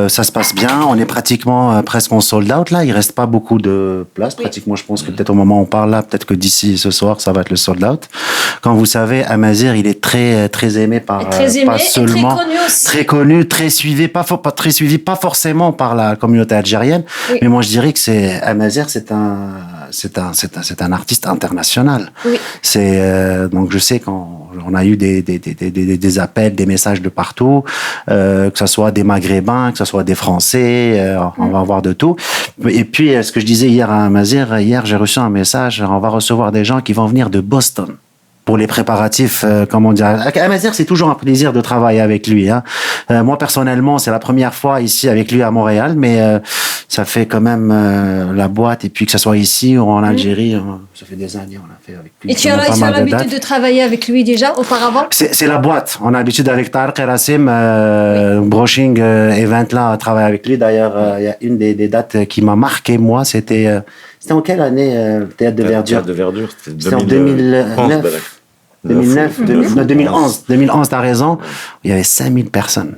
ça se passe bien. On est pratiquement presque en sold out là. Il reste pas beaucoup de place. Oui. Pratiquement, je pense que peut-être au moment où on parle là, peut-être que d'ici ce soir, ça va être le sold out. Comme vous savez, Amazir, il est très aimé par Très aimé pas et seulement très connu aussi. très connu, très suivi, pas forcément par la communauté algérienne. Oui. Mais moi, je dirais que Amazir, c'est un artiste international. Oui. Donc je sais qu'on a eu des appels, des messages de partout, que ce soit des Maghrébins, que ce soit des Français, on va avoir de tout. Et puis ce que je disais hier à Amazir, j'ai reçu un message, on va recevoir des gens qui vont venir de Boston pour les préparatifs, comment dire. Amazir, c'est toujours un plaisir de travailler avec lui. Hein. Moi, personnellement, c'est la première fois ici avec lui à Montréal, mais ça fait quand même la boîte. Et puis que ce soit ici ou en Algérie, ça fait des années, on a fait avec lui. Et tu as l'habitude de travailler avec lui déjà auparavant? C'est la boîte. On a l'habitude avec Tarek et Rassim, Broching Event là, à travailler avec lui. D'ailleurs, il y a une des dates qui m'a marqué, moi, c'était en quelle année, le Théâtre de Verdure? Théâtre de Verdure, c'était en 2009. 2011, t'as raison. Il y avait 5000 personnes.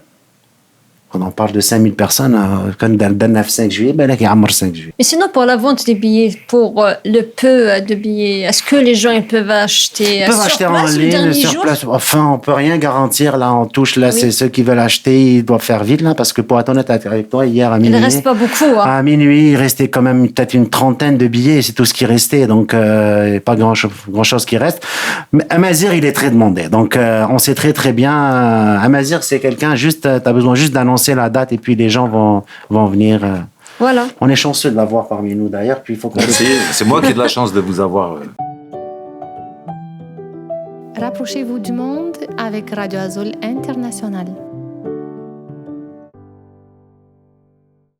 Quand on parle de 5000 personnes, quand dans 5 juillet, ben là, il y a 5 juillet. Mais sinon, pour la vente des billets, pour le peu de billets, est-ce que les gens ils peuvent acheter Ils peuvent acheter en ligne, sur place. Enfin, on peut rien garantir. Là, on touche. Là, c'est ceux qui veulent acheter, ils doivent faire vite, là, parce que pour être honnête avec toi, hier à minuit. Il ne reste pas beaucoup. Hein. À minuit, il restait quand même peut-être une trentaine de billets. C'est tout ce qui restait. Donc, pas grand-chose qui reste. Mais Amazir, il est très demandé. Donc, on sait très bien. Amazir, c'est quelqu'un juste, t'as besoin juste d'annoncer la date et puis les gens vont venir. Voilà. On est chanceux de l'avoir parmi nous d'ailleurs. Puis il faut qu'on. C'est moi qui ai de la chance de vous avoir. Rapprochez-vous du monde avec Radio Azul International.